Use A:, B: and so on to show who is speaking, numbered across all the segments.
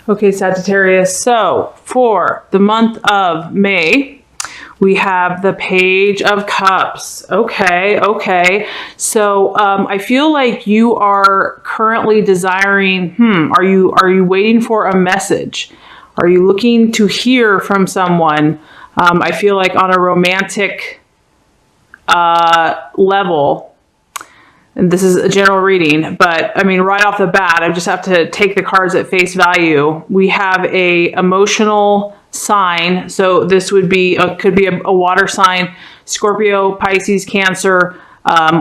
A: Okay, Sagittarius. So for the month of May, we have the Page of Cups. Okay. So I feel like you are currently desiring, are you waiting for a message? Are you looking to hear from someone? I feel like on a romantic level, and this is a general reading, but I mean, right off the bat, I just have to take the cards at face value. We have a emotional sign. So this would be, could be a water sign, Scorpio, Pisces, Cancer,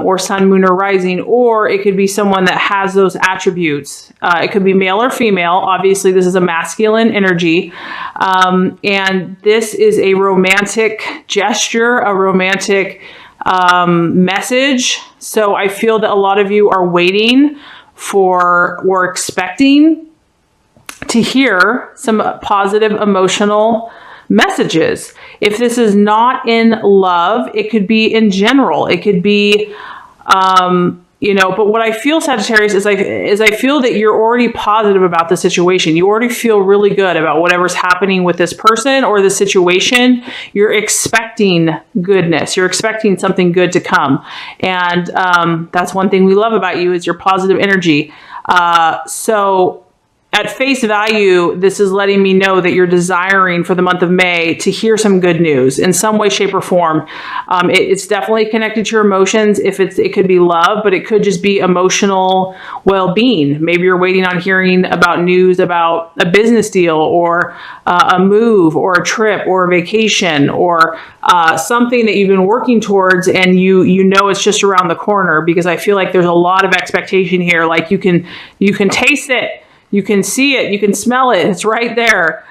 A: or Sun, Moon, or Rising, or it could be someone that has those attributes. It could be male or female. Obviously, this is a masculine energy. And this is a romantic gesture, a romantic message. So I feel that a lot of you are waiting for or expecting to hear some positive emotional messages. If this is not in love, it could be in general. It could be, but what I feel, Sagittarius, is I feel that you're already positive about the situation. You already feel really good about whatever's happening with this person or the situation. You're expecting goodness. You're expecting something good to come. And that's one thing we love about you is your positive energy. So at face value, this is letting me know that you're desiring for the month of May to hear some good news in some way, shape, or form. It's definitely connected to your emotions. It could be love, but it could just be emotional well-being. Maybe you're waiting on hearing about news about a business deal or a move or a trip or a vacation or something that you've been working towards, and you know it's just around the corner, because I feel like there's a lot of expectation here. Like you can taste it. You can see it, you can smell it, it's right there.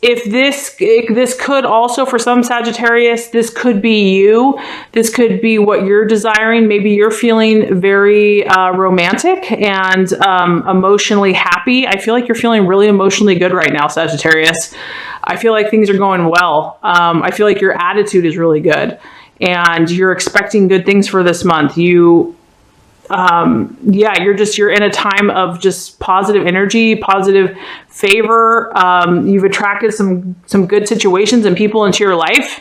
A: If this could also, for some Sagittarius, this could be you. This could be what you're desiring. Maybe you're feeling very romantic and emotionally happy. I feel like you're feeling really emotionally good right now, Sagittarius. I feel like things are going well. I feel like your attitude is really good and you're expecting good things for this month. You're in a time of just positive energy, positive favor. You've attracted some good situations and people into your life.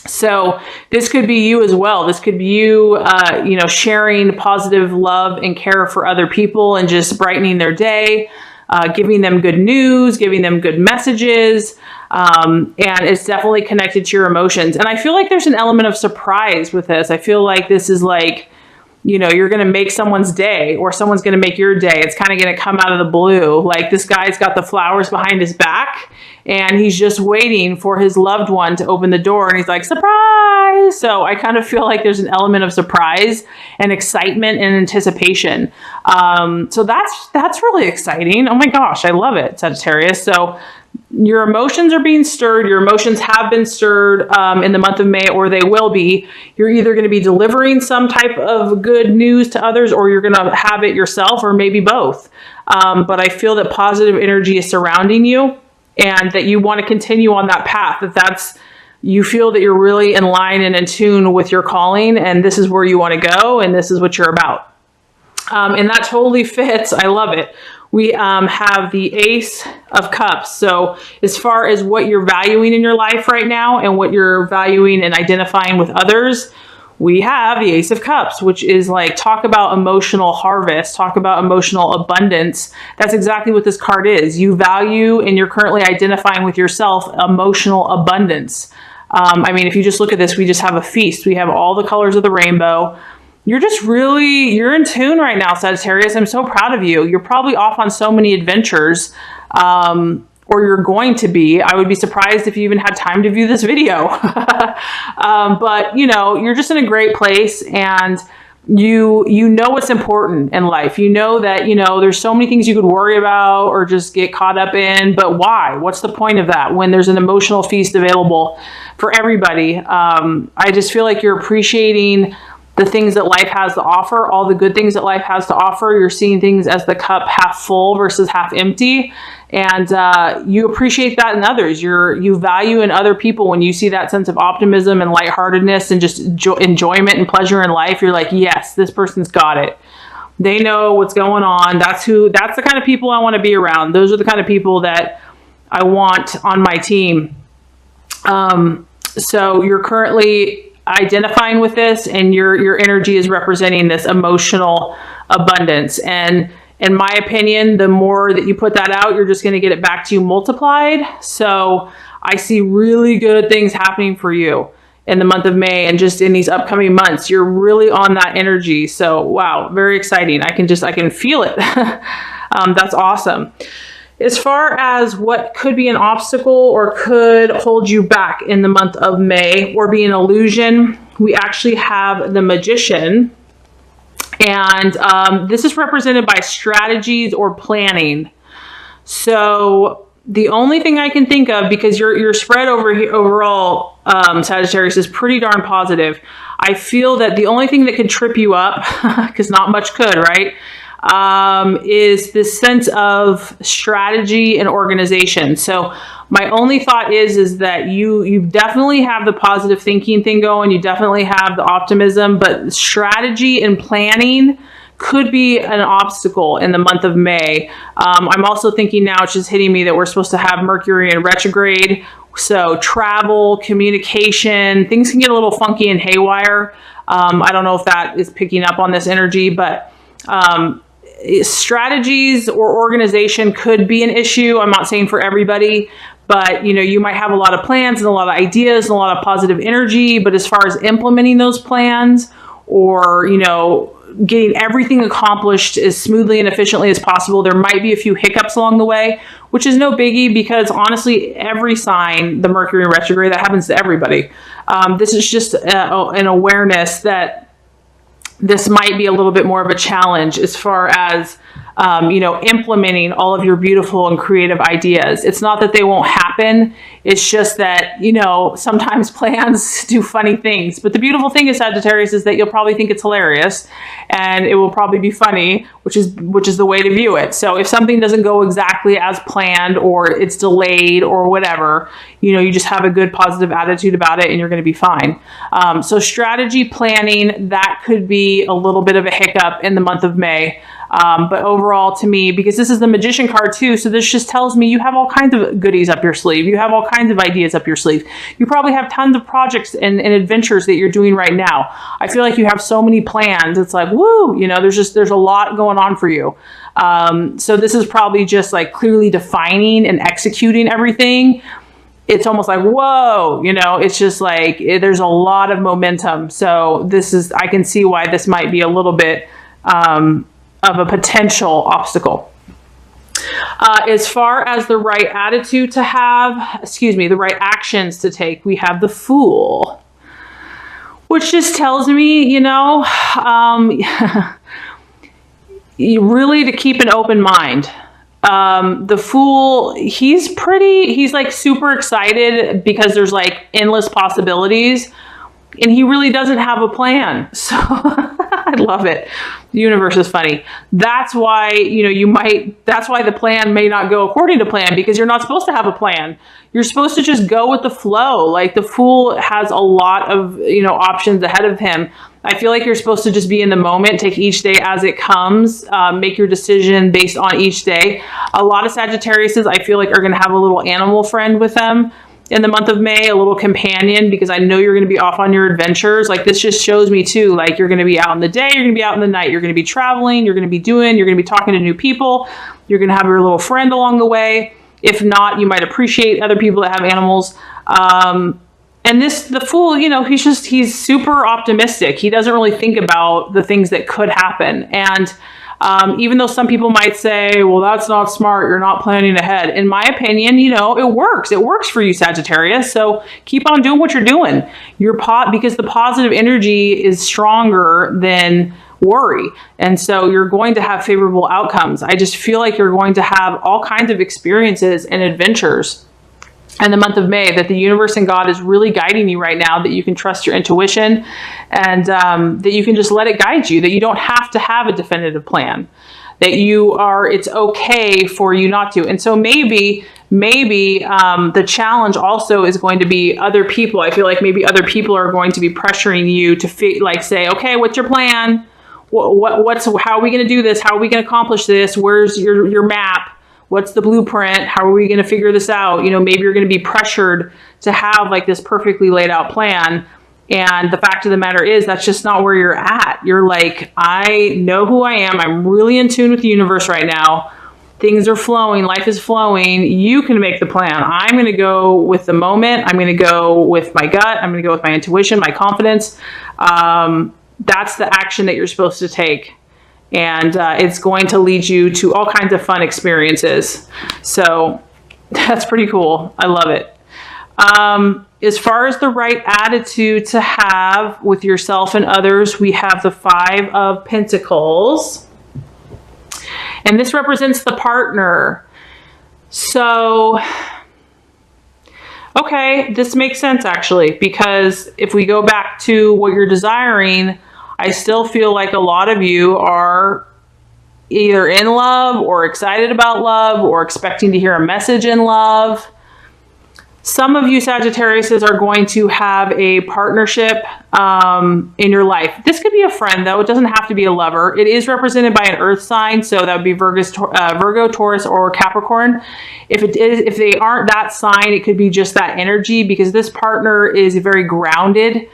A: So this could be you as well. This could be you, sharing positive love and care for other people and just brightening their day, giving them good news, giving them good messages. And it's definitely connected to your emotions. And I feel like there's an element of surprise with this. I feel like this is like, you're going to make someone's day or someone's going to make your day. It's kind of going to come out of the blue. Like this guy's got the flowers behind his back and he's just waiting for his loved one to open the door. And he's like, surprise. So I kind of feel like there's an element of surprise and excitement and anticipation. So that's really exciting. Oh my gosh, I love it, Sagittarius. So your emotions are being stirred. Your emotions have been stirred in the month of May, or they will be. You're either going to be delivering some type of good news to others, or you're going to have it yourself, or maybe both. But I feel that positive energy is surrounding you and that you want to continue on that path. You feel that you're really in line and in tune with your calling, and this is where you want to go, and this is what you're about. And that totally fits. I love it. We have the Ace of Cups. So as far as what you're valuing in your life right now and what you're valuing and identifying with others, we have the Ace of Cups, which is like, talk about emotional harvest, talk about emotional abundance. That's exactly what this card is. You value and you're currently identifying with yourself emotional abundance. If you just look at this, we just have a feast. We have all the colors of the rainbow. You're in tune right now, Sagittarius. I'm so proud of you. You're probably off on so many adventures, or you're going to be. I would be surprised if you even had time to view this video. But you're just in a great place, and you know what's important in life. You know that, there's so many things you could worry about or just get caught up in, but why? What's the point of that when there's an emotional feast available for everybody? I just feel like you're appreciating the things that life has to offer, all the good things that life has to offer. You're seeing things as the cup half full versus half empty. And you appreciate that in others. You value in other people when you see that sense of optimism and lightheartedness and just enjoyment and pleasure in life. You're like, yes, this person's got it. They know what's going on. That's the kind of people I want to be around. Those are the kind of people that I want on my team. So you're currently identifying with this, and your energy is representing this emotional abundance. And in my opinion, the more that you put that out, you're just going to get it back to you multiplied. So I see really good things happening for you in the month of May and just in these upcoming months. You're really on that energy. So wow, very exciting. I can feel it. That's awesome. As far as what could be an obstacle or could hold you back in the month of May or be an illusion, we actually have the Magician. And this is represented by strategies or planning. So the only thing I can think of, because your spread overall, Sagittarius, is pretty darn positive. I feel that the only thing that could trip you up, because not much could, right, is this sense of strategy and organization. So my only thought is that you definitely have the positive thinking thing going. You definitely have the optimism, but strategy and planning could be an obstacle in the month of May. I'm also thinking now, it's just hitting me that we're supposed to have Mercury in retrograde. So travel, communication, things can get a little funky and haywire. I don't know if that is picking up on this energy, but strategies or organization could be an issue. I'm not saying for everybody, but you might have a lot of plans and a lot of ideas and a lot of positive energy, but as far as implementing those plans or, getting everything accomplished as smoothly and efficiently as possible, there might be a few hiccups along the way, which is no biggie, because honestly, every sign, the Mercury in retrograde, that happens to everybody. This is just an awareness that this might be a little bit more of a challenge as far as implementing all of your beautiful and creative ideas. It's not that they won't happen. It's just that, sometimes plans do funny things. But the beautiful thing is, Sagittarius, is that you'll probably think it's hilarious and it will probably be funny, which is the way to view it. So if something doesn't go exactly as planned or it's delayed or whatever, you just have a good positive attitude about it and you're going to be fine. So strategy planning, that could be a little bit of a hiccup in the month of May. But overall, to me, because this is the Magician card too, so this just tells me you have all kinds of goodies up your sleeve. You have all kinds of ideas up your sleeve. You probably have tons of projects and adventures that you're doing right now. I feel like you have so many plans. It's like, woo, there's a lot going on for you. So this is probably just like clearly defining and executing everything. It's almost like, whoa, it's just like, there's a lot of momentum. So I can see why this might be a little bit, of a potential obstacle. As far as the right attitude to have, the right actions to take, we have the Fool, which just tells me, really to keep an open mind. The Fool, he's like super excited because there's like endless possibilities, and he really doesn't have a plan. So I love it. The universe is funny. That's why, that's why the plan may not go according to plan, because you're not supposed to have a plan. You're supposed to just go with the flow. Like the Fool has a lot of, options ahead of him. I feel like you're supposed to just be in the moment, take each day as it comes, make your decision based on each day. A lot of Sagittariuses, I feel like, are going to have a little animal friend with them in the month of May, a little companion, because I know you're going to be off on your adventures. Like this just shows me too, like you're going to be out in the day, you're going to be out in the night, you're going to be traveling, you're going to be talking to new people, you're going to have your little friend along the way. If not, you might appreciate other people that have animals. And the Fool, he's super optimistic. He doesn't really think about the things that could happen. And even though some people might say, well, that's not smart, you're not planning ahead. In my opinion, it works. It works for you, Sagittarius. So keep on doing what you're doing. Because the positive energy is stronger than worry. And so you're going to have favorable outcomes. I just feel like you're going to have all kinds of experiences and adventures in the month of May, that the universe and God is really guiding you right now, that you can trust your intuition, and that you can just let it guide you, that you don't have to have a definitive plan, that it's okay for you not to. And so maybe the challenge also is going to be other people. I feel like maybe other people are going to be pressuring you to say, okay, what's your plan? how are we going to do this? How are we going to accomplish this? Where's your map? What's the blueprint? How are we going to figure this out? Maybe you're going to be pressured to have like this perfectly laid out plan. And the fact of the matter is that's just not where you're at. You're like, I know who I am. I'm really in tune with the universe right now. Things are flowing. Life is flowing. You can make the plan. I'm going to go with the moment. I'm going to go with my gut. I'm going to go with my intuition, my confidence. That's the action that you're supposed to take. And it's going to lead you to all kinds of fun experiences. So that's pretty cool. I love it. As far as the right attitude to have with yourself and others, we have the 5 of Pentacles. And this represents the partner. So, okay, this makes sense actually, because if we go back to what you're desiring, I still feel like a lot of you are either in love or excited about love or expecting to hear a message in love. Some of you Sagittariuses are going to have a partnership in your life. This could be a friend though. It doesn't have to be a lover. It is represented by an earth sign. So that would be Virgo, Taurus, or Capricorn. If they aren't that sign, it could be just that energy, because this partner is very grounded.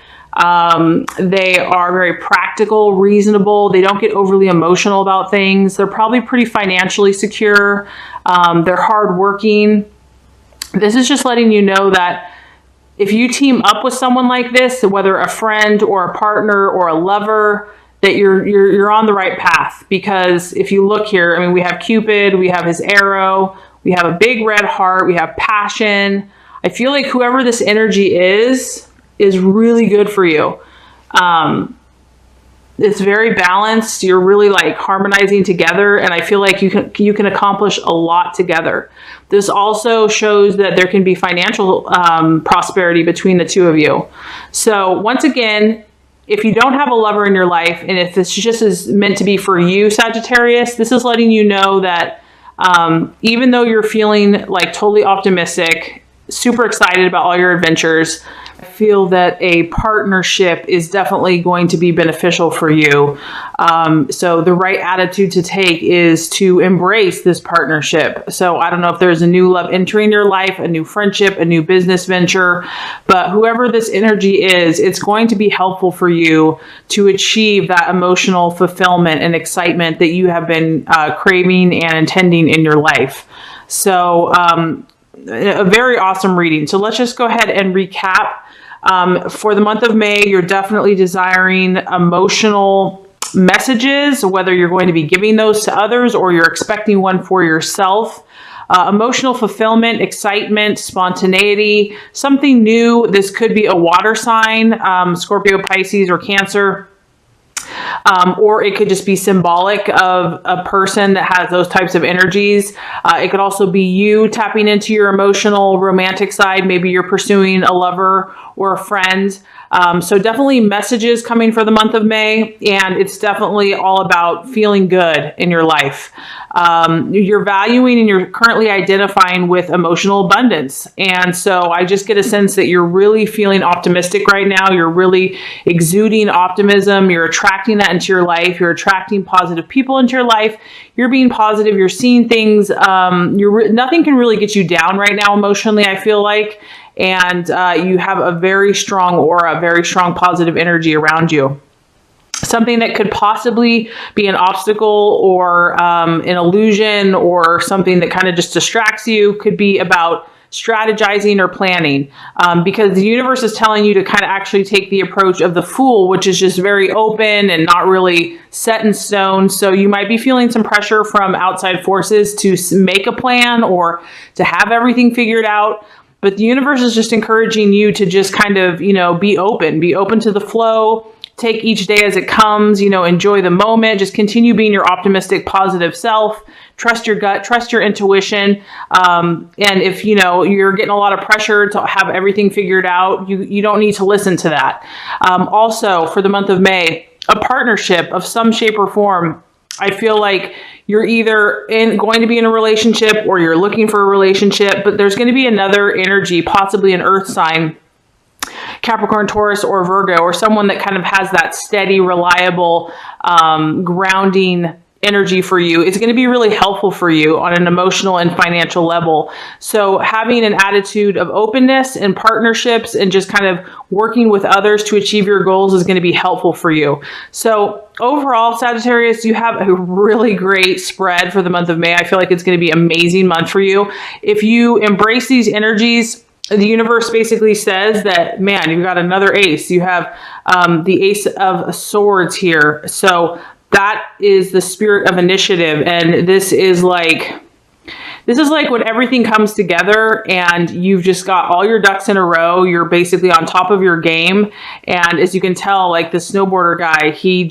A: They are very practical, reasonable. They don't get overly emotional about things. They're probably pretty financially secure. They're hardworking. This is just letting you know that if you team up with someone like this, whether a friend or a partner or a lover, that you're on the right path. Because if you look here, I mean, we have Cupid, we have his arrow, we have a big red heart, we have passion. I feel like whoever this energy is really good for you. It's very balanced. You're really like harmonizing together, and I feel like you can accomplish a lot together. This also shows that there can be financial prosperity between the two of you. So once again, if you don't have a lover in your life, and if this just is meant to be for you, Sagittarius, this is letting you know that even though you're feeling like totally optimistic, super excited about all your adventures, I feel that a partnership is definitely going to be beneficial for you. So the right attitude to take is to embrace this partnership. So I don't know if there's a new love entering your life, a new friendship, a new business venture, but whoever this energy is, it's going to be helpful for you to achieve that emotional fulfillment and excitement that you have been craving and intending in your life. So a very awesome reading. So let's just go ahead and recap. For the month of May, you're definitely desiring emotional messages, whether you're going to be giving those to others or you're expecting one for yourself. Emotional fulfillment, excitement, spontaneity, something new. This could be a water sign, Scorpio, Pisces, or Cancer. Or it could just be symbolic of a person that has those types of energies. It could also be you tapping into your emotional, romantic side. Maybe you're pursuing a lover or a friend. So definitely messages coming for the month of May, and it's definitely all about feeling good in your life. You're valuing and you're currently identifying with emotional abundance. And so I just get a sense that you're really feeling optimistic right now. You're really exuding optimism. You're attracting that into your life. You're attracting positive people into your life. You're being positive. You're seeing things. Nothing can really get you down right now emotionally, I feel like. And you have a very strong aura, very strong positive energy around you. Something that could possibly be an obstacle or an illusion or something that kind of just distracts you could be about strategizing or planning, because the universe is telling you to kind of actually take the approach of the Fool, which is just very open and not really set in stone. So you might be feeling some pressure from outside forces to make a plan or to have everything figured out. But the universe is just encouraging you to just kind of, be open to the flow, take each day as it comes, enjoy the moment, just continue being your optimistic, positive self, trust your gut, trust your intuition. And if, you're getting a lot of pressure to have everything figured out, you don't need to listen to that. Also for the month of May, a partnership of some shape or form. I feel like you're either going to be in a relationship or you're looking for a relationship, but there's going to be another energy, possibly an earth sign, Capricorn, Taurus, or Virgo, or someone that kind of has that steady, reliable, grounding energy for you, it's going to be really helpful for you on an emotional and financial level. So having an attitude of openness and partnerships and just kind of working with others to achieve your goals is going to be helpful for you. So overall, Sagittarius, you have a really great spread for the month of May. I feel like it's going to be an amazing month for you. If you embrace these energies, the universe basically says that, man, you've got another ace. You have the Ace of Swords here. So that is the spirit of initiative. And this is like when everything comes together and you've just got all your ducks in a row. You're basically on top of your game. And as you can tell, like the snowboarder guy, he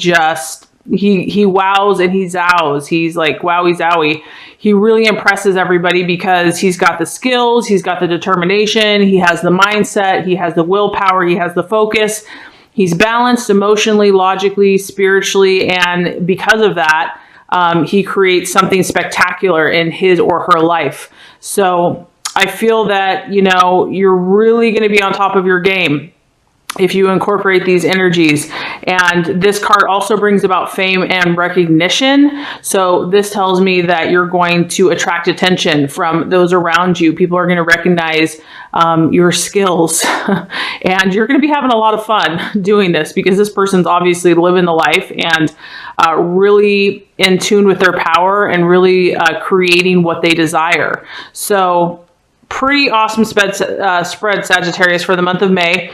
A: wows and he zows. He's like, wowie zowie. He really impresses everybody because he's got the skills, he's got the determination, he has the mindset, he has the willpower, he has the focus. He's balanced emotionally, logically, spiritually, and because of that, he creates something spectacular in his or her life. So I feel that, you know, you're really going to be on top of your game if you incorporate these energies. And this card also brings about fame and recognition. So this tells me that you're going to attract attention from those around you. People are going to recognize your skills and you're going to be having a lot of fun doing this because this person's obviously living the life and really in tune with their power and really creating what they desire. So pretty awesome spread, Sagittarius, for the month of May.